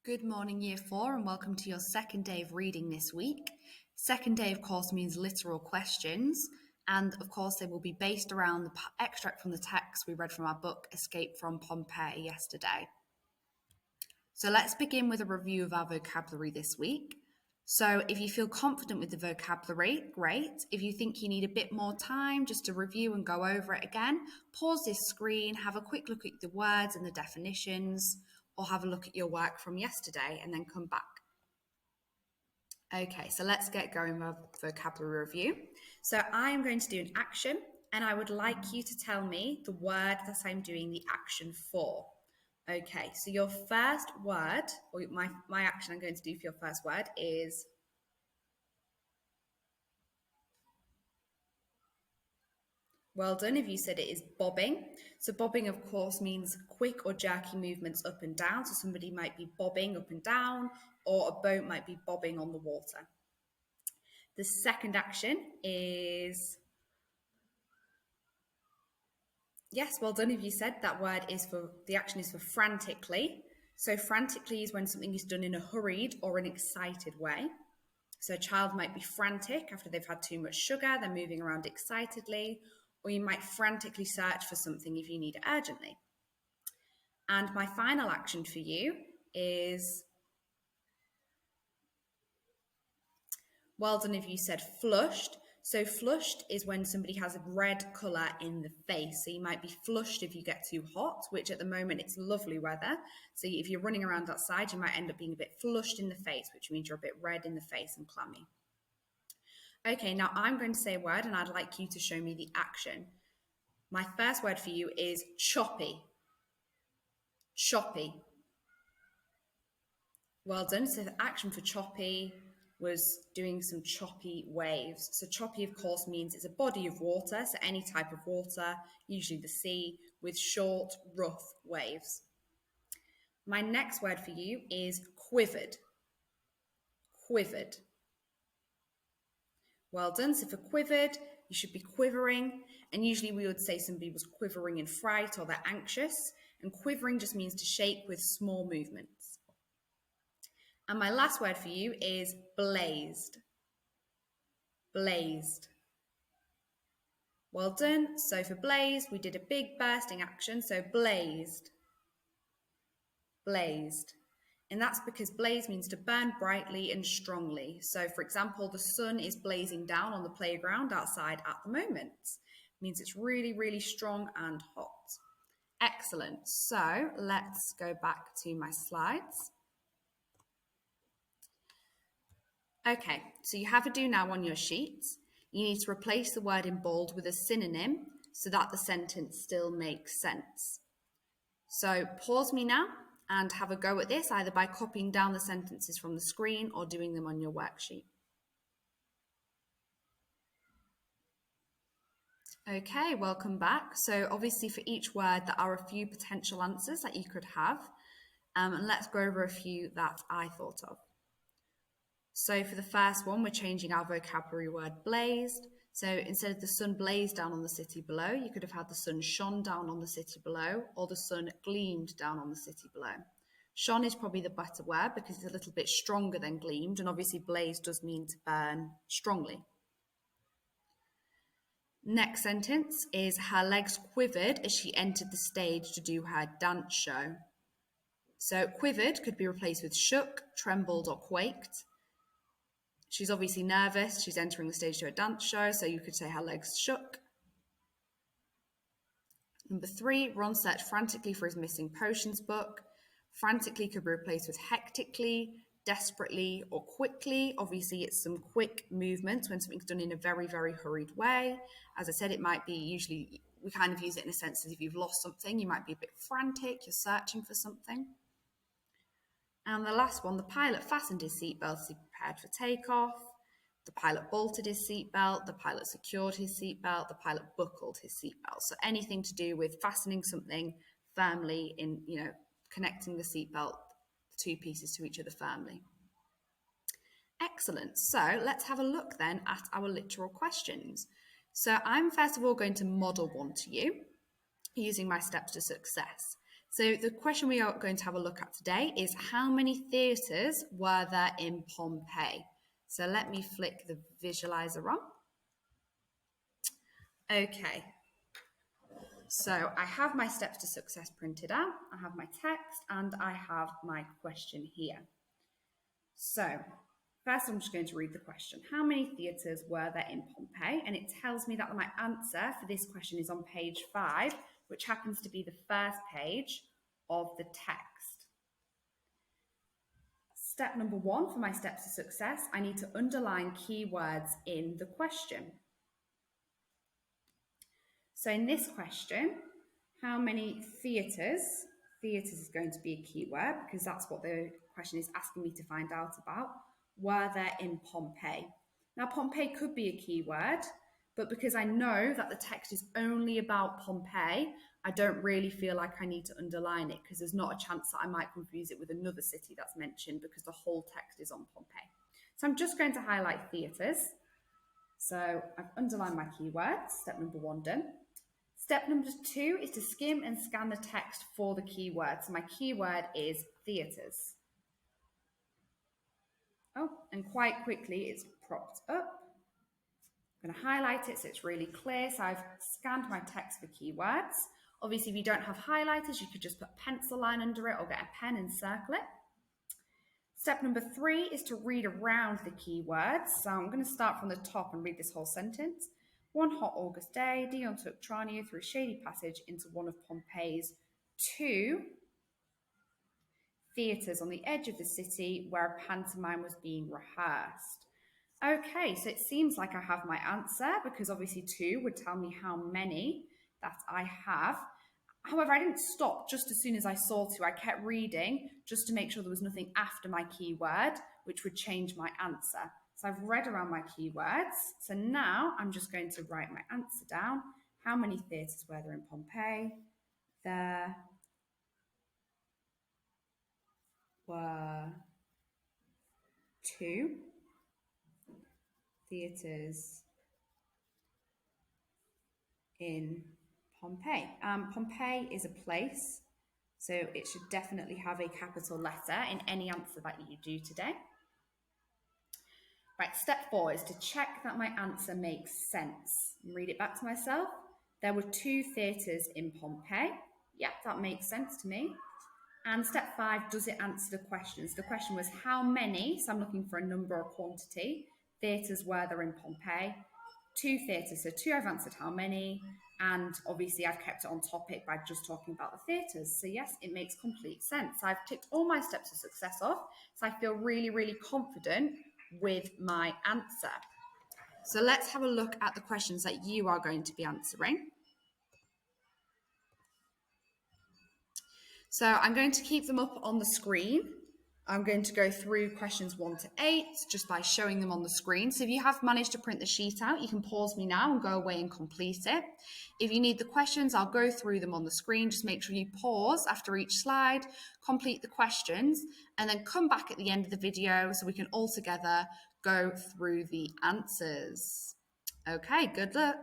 Good morning, Year 4, and welcome to your second day of reading this week. Second day, of course, means literal questions, and of course, they will be based around the extract from the text we read from our book, Escape from Pompeii, yesterday. So let's begin with a review of our vocabulary this week. So if you feel confident with the vocabulary, great. If you think you need a bit more time just to review and go over it again, pause this screen, have a quick look at the words and the definitions, or have a look at your work from yesterday and then come back. Okay, so let's get going with vocabulary review. So I am going to do an action and I would like you to tell me the word that I'm doing the action for. Okay, so your first word, or my action I'm going to do for your first word is well done if you said it is bobbing. So bobbing, of course, means quick or jerky movements up and down. So somebody might be bobbing up and down, or a boat might be bobbing on the water. The second action is yes, well done if you said that word is for, the action is for frantically. So frantically is when something is done in a hurried or an excited way. So a child might be frantic after they've had too much sugar, they're moving around excitedly, or you might frantically search for something if you need it urgently. And my final action for you is well done if you said flushed. So flushed is when somebody has a red colour in the face. So you might be flushed if you get too hot, which at the moment it's lovely weather. So if you're running around outside, you might end up being a bit flushed in the face, which means you're a bit red in the face and clammy. Okay, now I'm going to say a word and I'd like you to show me the action. My first word for you is choppy. Choppy. Well done. So the action for choppy was doing some choppy waves. So choppy, of course, means it's a body of water, so any type of water, usually the sea, with short, rough waves. My next word for you is quivered. Quivered. Well done. So for quivered, you should be quivering, and usually we would say somebody was quivering in fright or they're anxious, and quivering just means to shake with small movements. And my last word for you is blazed. Blazed. Well done. So for blazed, we did a big bursting action. So blazed. Blazed. And that's because blaze means to burn brightly and strongly. So for example, the sun is blazing down on the playground outside at the moment. It means it's really, really strong and hot. Excellent. So let's go back to my slides. Okay, so you have a do now on your sheet. You need to replace the word in bold with a synonym so that the sentence still makes sense. So pause me now and have a go at this, either by copying down the sentences from the screen or doing them on your worksheet. Okay, welcome back. So obviously for each word, there are a few potential answers that you could have. And let's go over a few that I thought of. So for the first one, we're changing our vocabulary word blazed. So instead of the sun blazed down on the city below, you could have had the sun shone down on the city below, or the sun gleamed down on the city below. Shone is probably the better word because it's a little bit stronger than gleamed, and obviously blaze does mean to burn strongly. Next sentence is her legs quivered as she entered the stage to do her dance show. So quivered could be replaced with shook, trembled, or quaked. She's obviously nervous. She's entering the stage to a dance show, so you could say her legs shook. Number 3, Ron searched frantically for his missing potions book. Frantically could be replaced with hectically, desperately, or quickly. Obviously, it's some quick movements when something's done in a very, very hurried way. As I said, it might be usually, we kind of use it in a sense as if you've lost something. You might be a bit frantic, you're searching for something. And the last one, the pilot fastened his seatbelt as he prepared for takeoff. The pilot bolted his seatbelt. The pilot secured his seatbelt. The pilot buckled his seatbelt. So anything to do with fastening something firmly in, connecting the seatbelt, the two pieces to each other firmly. Excellent. So let's have a look then at our literal questions. So I'm first of all going to model one to you using my steps to success. So the question we are going to have a look at today is how many theatres were there in Pompeii? So let me flick the visualizer on. Okay, so I have my steps to success printed out, I have my text, and I have my question here. So first I'm just going to read the question. How many theatres were there in Pompeii? And it tells me that my answer for this question is on page 5, which happens to be the first page of the text. Step number 1 for my steps to success, I need to underline keywords in the question. So in this question, how many theatres, theatres is going to be a keyword because that's what the question is asking me to find out about, were there in Pompeii? Now Pompeii could be a keyword, but because I know that the text is only about Pompeii, I don't really feel like I need to underline it because there's not a chance that I might confuse it with another city that's mentioned because the whole text is on Pompeii. So I'm just going to highlight theatres. So I've underlined my keywords, step number 1 done. Step number 2 is to skim and scan the text for the keyword. So my keyword is theatres. Oh, and quite quickly it's propped up. I'm going to highlight it so it's really clear. So I've scanned my text for keywords. Obviously, if you don't have highlighters, you could just put a pencil line under it or get a pen and circle it. Step number 3 is to read around the keywords. So I'm going to start from the top and read this whole sentence. One hot August day, Dion took Tranio through a shady passage into one of Pompeii's 2 theatres on the edge of the city where a pantomime was being rehearsed. Okay, so it seems like I have my answer because obviously 2 would tell me how many that I have. However, I didn't stop just as soon as I saw 2. I kept reading just to make sure there was nothing after my keyword, which would change my answer. So I've read around my keywords. So now I'm just going to write my answer down. How many theatres were there in Pompeii? There were 2 theatres in Pompeii. Pompeii is a place, so it should definitely have a capital letter in any answer that you do today. Right, step 4 is to check that my answer makes sense. Read it back to myself. There were 2 theatres in Pompeii. Yeah, that makes sense to me. And step 5, does it answer the question? So the question was how many, so I'm looking for a number or quantity, theatres were there in Pompeii? 2 theatres, so 2 I've answered how many, and obviously I've kept it on topic by just talking about the theatres. So yes, it makes complete sense. I've ticked all my steps of success off, so I feel really, really confident with my answer. So let's have a look at the questions that you are going to be answering. So I'm going to keep them up on the screen. I'm going to go through questions 1 to 8 just by showing them on the screen. So if you have managed to print the sheet out, you can pause me now and go away and complete it. If you need the questions, I'll go through them on the screen. Just make sure you pause after each slide, complete the questions, and then come back at the end of the video so we can all together go through the answers. Okay, good luck.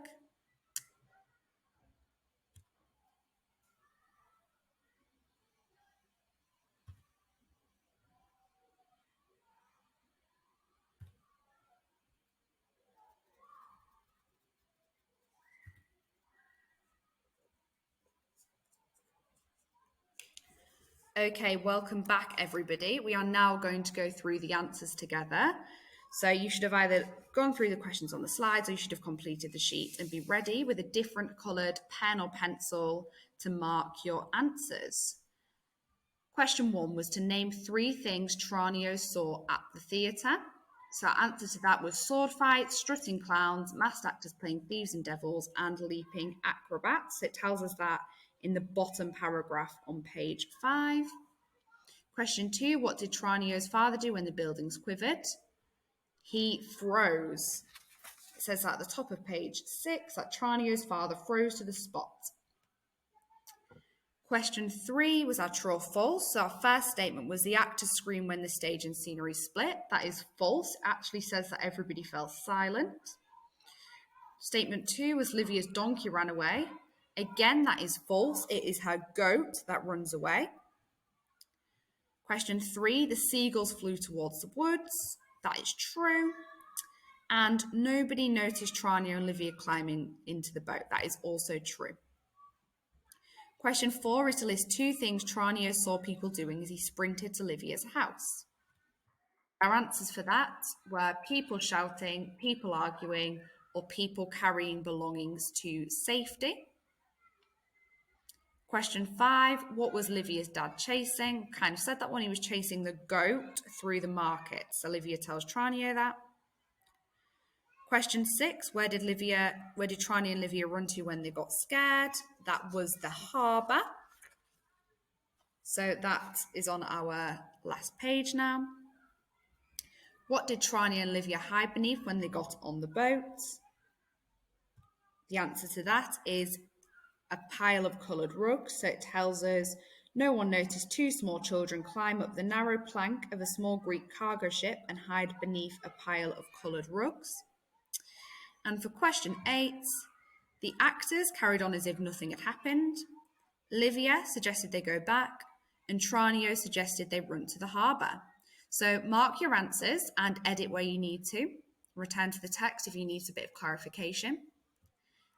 Okay, welcome back everybody. We are now going to go through the answers together. So you should have either gone through the questions on the slides or you should have completed the sheet and be ready with a different coloured pen or pencil to mark your answers. Question 1 was to name 3 things Tranio saw at the theatre. So our answer to that was sword fights, strutting clowns, masked actors playing thieves and devils, and leaping acrobats. It tells us that in the bottom paragraph on page 5. Question 2, what did Tranio's father do when the buildings quivered? He froze. It says that at the top of page 6 that Tranio's father froze to the spot. Question 3 was our true or false. So our first statement was the actors screamed when the stage and scenery split. That is false. It actually says that everybody fell silent. Statement 2 was Livia's donkey ran away. Again, that is false. It is her goat that runs away. Question 3, the seagulls flew towards the woods. That is true. And nobody noticed Tranio and Livia climbing into the boat. That is also true. Question 4 is to list 2 things Tranio saw people doing as he sprinted to Livia's house. Our answers for that were people shouting, people arguing, or people carrying belongings to safety. Question 5, what was Livia's dad chasing? Kind of said that one, he was chasing the goat through the market. So Livia tells Tranio that. Question 6, where did Tranio and Livia run to when they got scared? That was the harbour. So that is on our last page now. What did Tranio and Livia hide beneath when they got on the boat? The answer to that is a pile of coloured rugs. So it tells us no one noticed 2 small children climb up the narrow plank of a small Greek cargo ship and hide beneath a pile of coloured rugs. And for question 8, the actors carried on as if nothing had happened. Livia suggested they go back, and Tranio suggested they run to the harbour. So mark your answers and edit where you need to. Return to the text if you need a bit of clarification.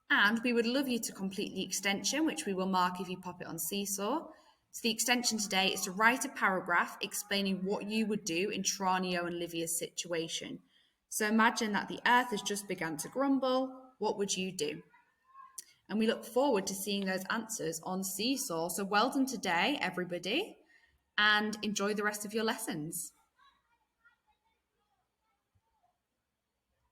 And we would love you to complete the extension, which we will mark if you pop it on Seesaw. So the extension today is to write a paragraph explaining what you would do in Tranio and Livia's situation. So imagine that the earth has just begun to grumble. What would you do? And we look forward to seeing those answers on Seesaw. So well done today, everybody, and enjoy the rest of your lessons.